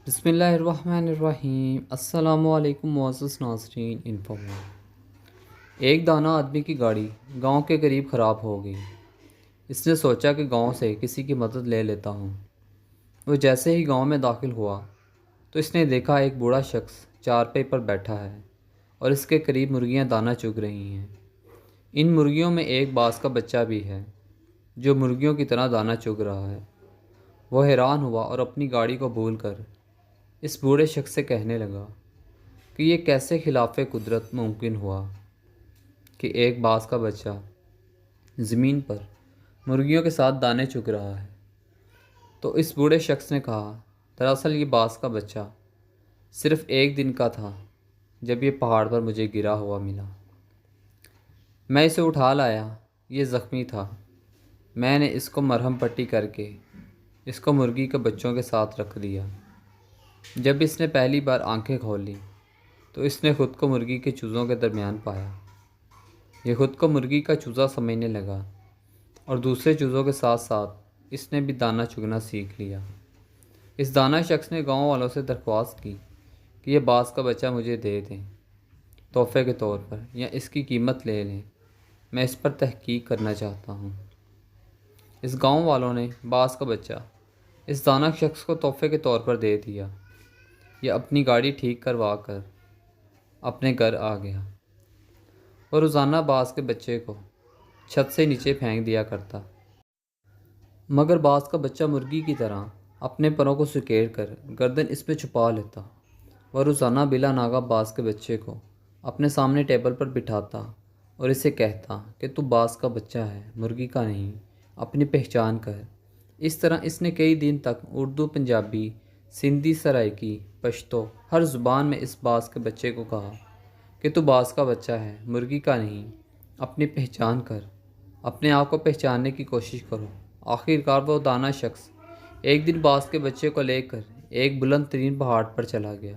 بسم اللہ الرحمن الرحیم۔ السلام علیکم معزز ناظرین۔ ایک دانا آدمی کی گاڑی گاؤں کے قریب خراب ہو گئی۔ اس نے سوچا کہ گاؤں سے کسی کی مدد لے لیتا ہوں۔ وہ جیسے ہی گاؤں میں داخل ہوا تو اس نے دیکھا ایک بوڑھا شخص چارپائی پر بیٹھا ہے اور اس کے قریب مرغیاں دانہ چگ رہی ہیں۔ ان مرغیوں میں ایک باز کا بچہ بھی ہے جو مرغیوں کی طرح دانہ چگ رہا ہے۔ وہ حیران ہوا اور اپنی گاڑی کو بھول کر اس بوڑھے شخص سے کہنے لگا کہ یہ کیسے خلاف قدرت ممکن ہوا کہ ایک باز کا بچہ زمین پر مرغیوں کے ساتھ دانے چگ رہا ہے۔ تو اس بوڑھے شخص نے کہا، دراصل یہ باز کا بچہ صرف ایک دن کا تھا جب یہ پہاڑ پر مجھے گرا ہوا ملا۔ میں اسے اٹھا لایا، یہ زخمی تھا۔ میں نے اس کو مرہم پٹی کر کے اس کو مرغی کے بچوں کے ساتھ رکھ دیا۔ جب اس نے پہلی بار آنکھیں کھولی تو اس نے خود کو مرغی کے چوزوں کے درمیان پایا۔ یہ خود کو مرغی کا چوزا سمجھنے لگا اور دوسرے چوزوں کے ساتھ ساتھ اس نے بھی دانہ چگنا سیکھ لیا۔ اس دانا شخص نے گاؤں والوں سے درخواست کی کہ یہ باز کا بچہ مجھے دے دیں تحفے کے طور پر، یا اس کی قیمت لے لیں، میں اس پر تحقیق کرنا چاہتا ہوں۔ اس گاؤں والوں نے باز کا بچہ اس دانا شخص کو تحفے کے طور پر دے دیا۔ یہ اپنی گاڑی ٹھیک کروا کر اپنے گھر آ گیا اور روزانہ باز کے بچے کو چھت سے نیچے پھینک دیا کرتا، مگر باز کا بچہ مرغی کی طرح اپنے پروں کو سکیڑ کر گردن اس میں چھپا لیتا۔ وہ روزانہ بلا ناغہ باز کے بچے کو اپنے سامنے ٹیبل پر بٹھاتا اور اسے کہتا کہ تو باز کا بچہ ہے، مرغی کا نہیں، اپنی پہچان کر۔ اس طرح اس نے کئی دن تک اردو، پنجابی، سندھی، سرائکی، پشتو ہر زبان میں اس باز کے بچے کو کہا کہ تو باز کا بچہ ہے، مرغی کا نہیں، اپنی پہچان کر، اپنے آپ کو پہچاننے کی کوشش کرو۔ آخرکار وہ دانا شخص ایک دن باز کے بچے کو لے کر ایک بلند ترین پہاڑ پر چلا گیا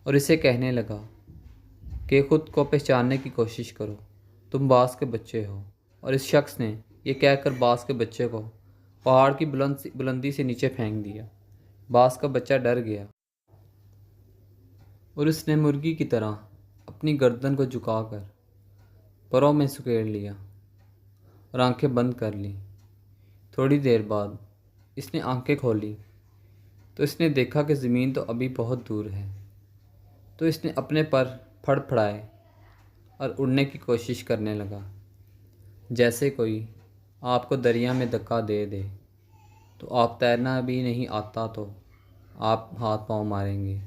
اور اسے کہنے لگا کہ خود کو پہچاننے کی کوشش کرو، تم باز کے بچے ہو۔ اور اس شخص نے یہ کہہ کر باز کے بچے کو پہاڑ کی بلندی سے نیچے پھینک دیا۔ باز کا بچہ ڈر گیا اور اس نے مرغی کی طرح اپنی گردن کو جھکا کر پروں میں سکیڑ لیا اور آنکھیں بند کر لیں۔ تھوڑی دیر بعد اس نے آنکھیں کھولی تو اس نے دیکھا کہ زمین تو ابھی بہت دور ہے۔ تو اس نے اپنے پر پھڑ پھڑائے اور اڑنے کی کوشش کرنے لگا، جیسے کوئی آپ کو دریا میں دھکا دے دے تو آپ تیرنا بھی نہیں آتا تو آپ ہاتھ پاؤں ماریں گے۔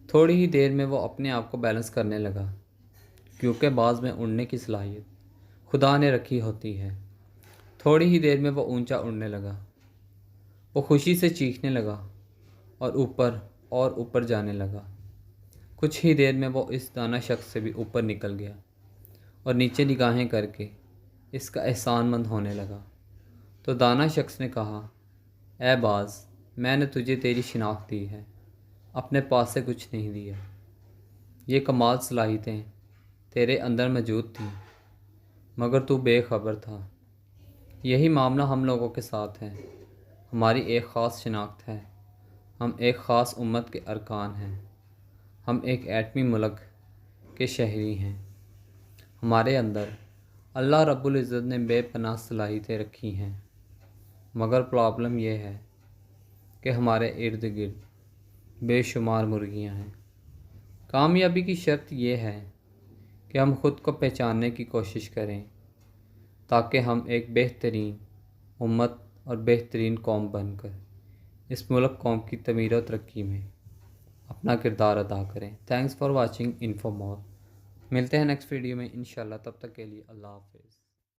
تھوڑی ہی دیر میں وہ اپنے آپ کو بیلنس کرنے لگا، کیونکہ باز میں اڑنے کی صلاحیت خدا نے رکھی ہوتی ہے۔ تھوڑی ہی دیر میں وہ اونچا اڑنے لگا۔ وہ خوشی سے چیخنے لگا اور اوپر جانے لگا۔ کچھ ہی دیر میں وہ اس دانا شخص سے بھی اوپر نکل گیا اور نیچے نگاہیں کر کے اس کا احسان مند ہونے لگا۔ تو دانا شخص نے کہا، اے باز، میں نے تجھے تیری شناخت دی ہے، اپنے پاس سے کچھ نہیں دیا۔ یہ کمال صلاحیتیں تیرے اندر موجود تھیں، مگر تو بے خبر تھا۔ یہی معاملہ ہم لوگوں کے ساتھ ہے۔ ہماری ایک خاص شناخت ہے، ہم ایک خاص امت کے ارکان ہیں، ہم ایک ایٹمی ملک کے شہری ہیں۔ ہمارے اندر اللہ رب العزت نے بے پناہ صلاحیتیں رکھی ہیں، مگر پرابلم یہ ہے کہ ہمارے ارد گرد بے شمار مرغیاں ہیں۔ کامیابی کی شرط یہ ہے کہ ہم خود کو پہچاننے کی کوشش کریں تاکہ ہم ایک بہترین امت اور بہترین قوم بن کر اس ملک قوم کی تعمیر و ترقی میں اپنا کردار ادا کریں۔ تھینکس فار واچنگ انفو مور۔ ملتے ہیں نیکسٹ ویڈیو میں انشاءاللہ، تب تک کے لیے اللہ حافظ۔